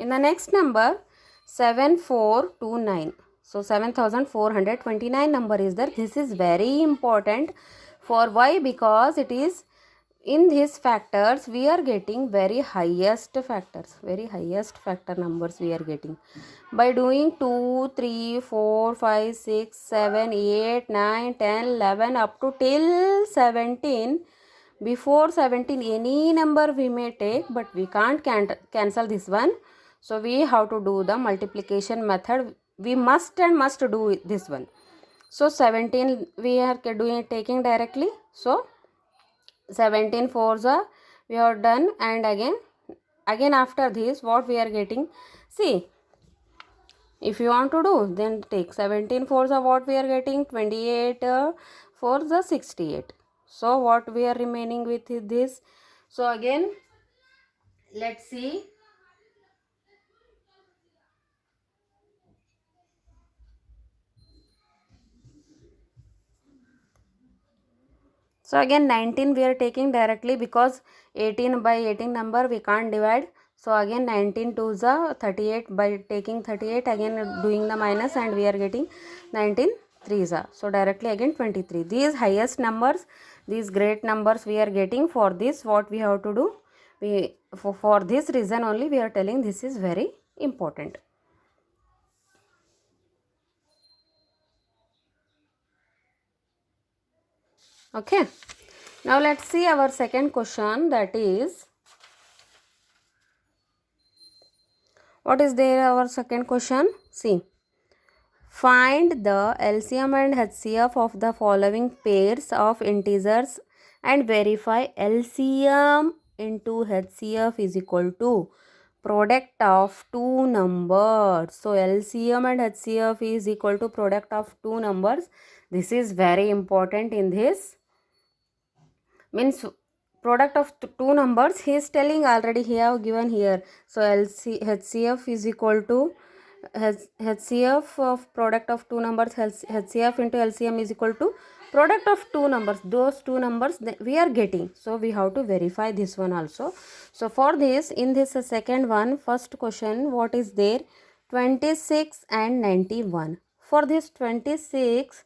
In the next number 7429. So 7429 number is there. This is very important. For why? Because it is in these factors we are getting very highest factors, very highest factor numbers we are getting by doing 2 3 4 5 6 7 8 9 10 11 up to till 17. Before 17 any number we may take, but we can't cancel this one. So we have to do the multiplication method. We must do this one. So 17 we are doing taking directly. So 17 fours are we have done, and again after this what we are getting, see, if you want to do then take 17 fours are what we are getting, 28 fours are 68. So what we are remaining with is this. So again let's see. So again 19 we are taking directly because 18 by 18 number we can't divide. So again 19 2s are 38, by taking 38 again doing the minus, and we are getting 19 3s are. So directly again 23. These highest numbers, these great numbers we are getting. For this what we have to do, we for this reason only we are telling this is very important. Okay. Now let's see our second question, that is, what is there our second question? See, find the LCM and HCF of the following pairs of integers and verify LCM into HCF is equal to product of two numbers. So LCM and HCF is equal to product of two numbers. This is very important in this. Means product of two numbers he is telling already, he have given here. So HCF is equal to HCF of product of two numbers, HCF into LCM is equal to product of two numbers. Those two numbers we are getting, so we have to verify this one also. So for this, in this second one, first question, what is there? 26 and 91. For this 26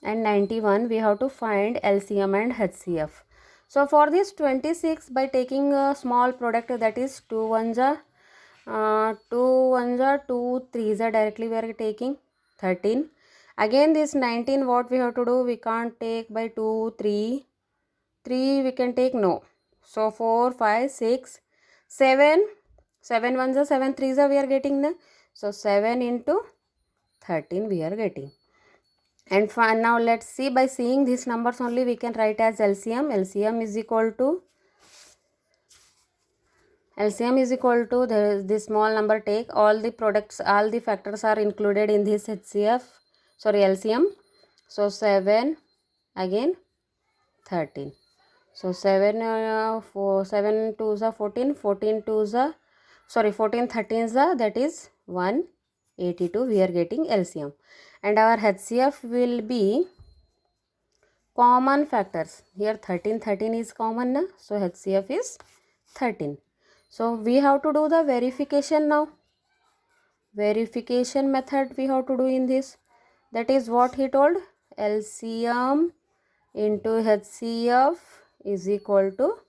and 91 we have to find LCM and HCF. So for this 26, by taking a small product, that is 2 1s are 2 1s are 2 3s are, directly we are taking 13. Again this 19, what we have to do, we can't take by 2 3 we can take, no. So 4 5 6 7 7 1s are 7 3s are we are getting, na? So 7 into 13 we are getting. And now let's see, by seeing these numbers only we can write as LCM. LCM is equal to this small number, take all the products, all the factors are included in this LCM. So 7 again 13. So 7 2s are 14, 14 2s are 14 13s are, that is 182 we are getting LCM. And our HCF will be common factors. Here 13 is common, na? So HCF is 13. So we have to do the verification now. Verification method we have to do in this. That is what he told. LCM into HCF is equal to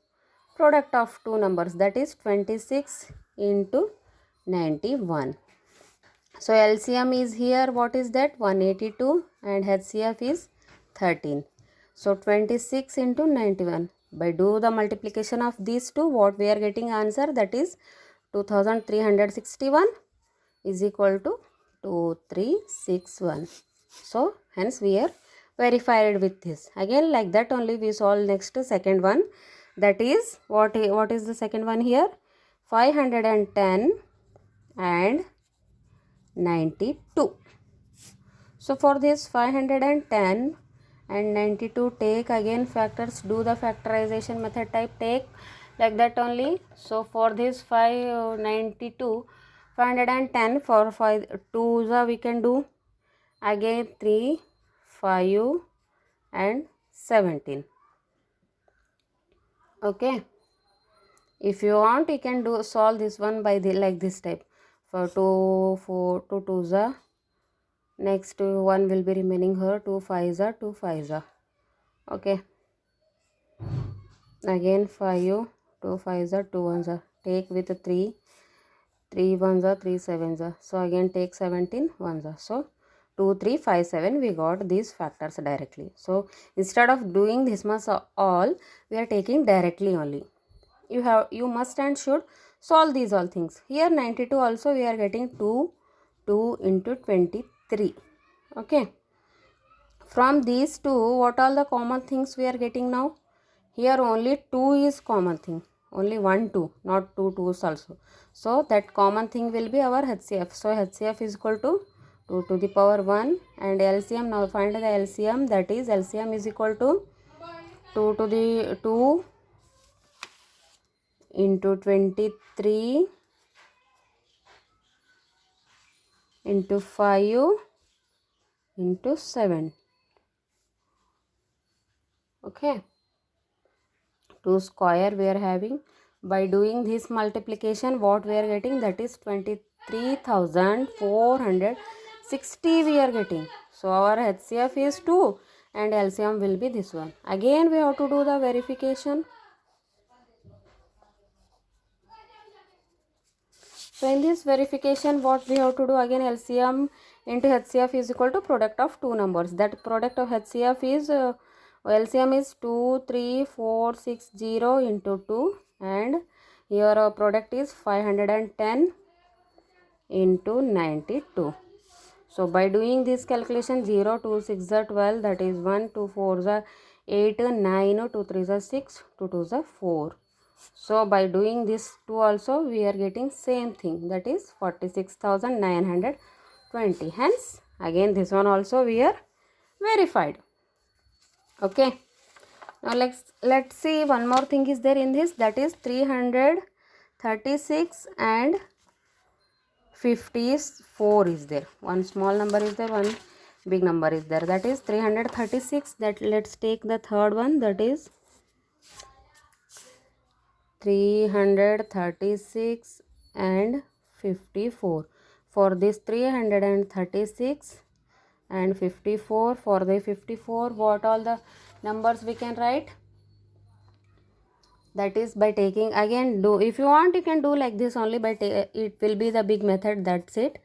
product of two numbers, that is 26 into 91. So LCM is here, what is that? 182, and HCF is 13. So 26 into 91. By do the multiplication of these two, what we are getting answer, that is 2361 is equal to 2361. So hence we are verified with this. Again like that only we solve next second one. That is what is the second one here? 510 and 92. So for this 510 and 92, take again factors, do the factorization method type, take like that only. So for this 592, 510 for 5 2s we can do, again 3 5 and 17. Okay, if you want you can do solve this one by the like this type. For 2 4 2 2s are, next 1 will be remaining here, 2 5s are, 2 5s are. Okay, again 5, 2 5s are, 2 1s are. Take with 3 1s are, 3 7s are. So again take 17 1s are. So 2 3 5 7, we got these factors directly. So instead of doing this much all, we are taking directly only. You must and should solve these all things. Here 92 also we are getting 2 into 23. Okay, from these two, what all the common things we are getting now? Here only 2 is common thing, only 1 2, not 2 2s also. So that common thing will be our HCF. So HCF is equal to 2 to the power 1, and LCM, now find the LCM, that is LCM is equal to 2 to the 2 into 23 into 5 into 7. Okay, 2 square we are having. By doing this multiplication, what we are getting, that is 23,460 we are getting. So our HCF is 2 and LCM will be this one. Again we have to do the verification. So in this verification, what we have to do, again LCM into HCF is equal to product of two numbers. That product of HCF is LCM is 23460 into 2, and your product is 510 into 92. So by doing this calculation, 0 2 6 are 12, that is 1 2 4 are 8 9 2 3 are 6 2 2 are 4. So by doing this 2 also, we are getting same thing, that is 46,920. Hence again this one also we are verified. Okay, now let's see one more thing is there in this, that is 336 and 54 is there. One small number is there, one big number is there, that is 336. That let's take the third one, that is 336 and 54. For this 336 and 54, for the 54, what all the numbers we can write? That is by taking, again do, if you want you can do like this only, by it will be the big method, that's it.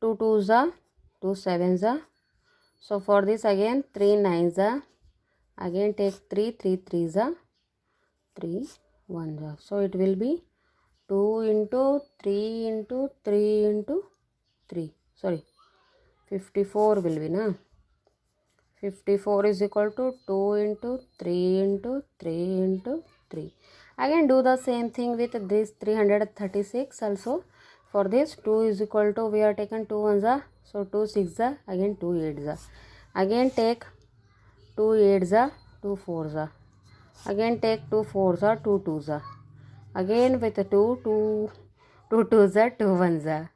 2 2s are, 2 7s are. So for this again 3 9s are, again take 3 3s are, 3 1s are. So it will be 2 into 3 into 3 into 3, sorry 54 will be, na? 54 is equal to 2 into 3 into 3 into 3. Again do the same thing with this 336 also. For this 2 is equal to, we are taken 2 1s are, so 2 6s are, again 2 8s are. Again take 2 8s are, 2 4s are. Again take 2 4s are, 2 2s are. Again with 2 2s are, 2 1s are.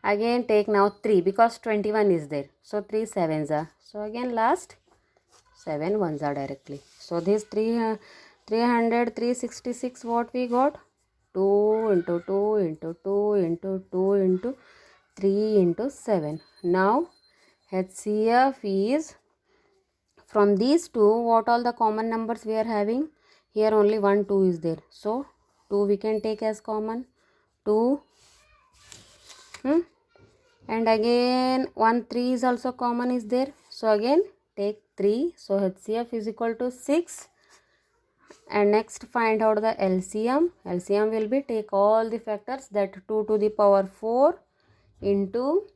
Again take now 3, because 21 is there, so 3 7s are. So again last 7 1s are directly. So this 366 what we got, 2 into 2 into 2 into 2 into 3 into 7. Now HCF is, from these two, what all the common numbers we are having? Here only 1 2 is there, so 2 we can take as common, 2 and again 1 3 is also common is there, so again take 3. So HCF is equal to 6. And next find out the LCM. LCM will be, take all the factors, that 2 to the power 4 into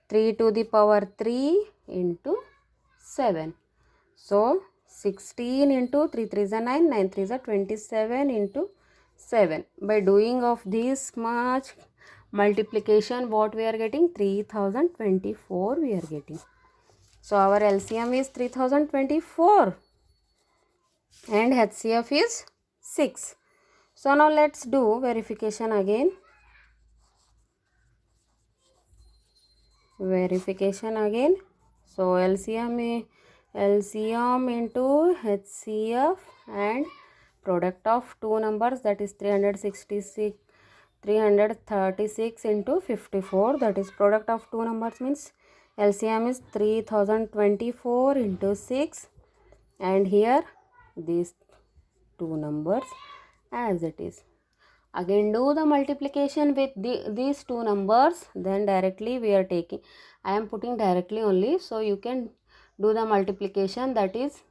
3 to the power 3 into 7. So 16 into 3 3s are 9, 9 3s are 27 into 7. By doing of this much multiplication, what we are getting? 3024 we are getting. So our LCM is 3024 and HCF is 6. So now let's do verification again. So LCM into HCF and product of two numbers, that is 366 336 into 54, that is product of two numbers means LCM is 3024 into 6, and here these two numbers as it is. Again do the multiplication with these two numbers, then directly we are taking, I am putting directly only, so you can do the multiplication, that is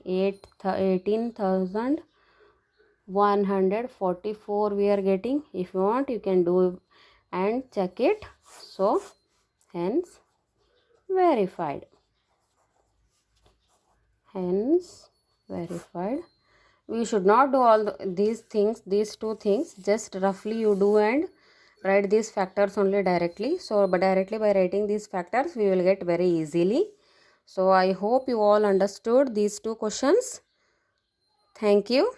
18,144 we are getting. If you want you can do and check it. So hence verified. Hence verified. We should not do all these things, these two things, just roughly you do and write these factors only directly. So but directly by writing these factors we will get very easily. So I hope you all understood these two questions. Thank you.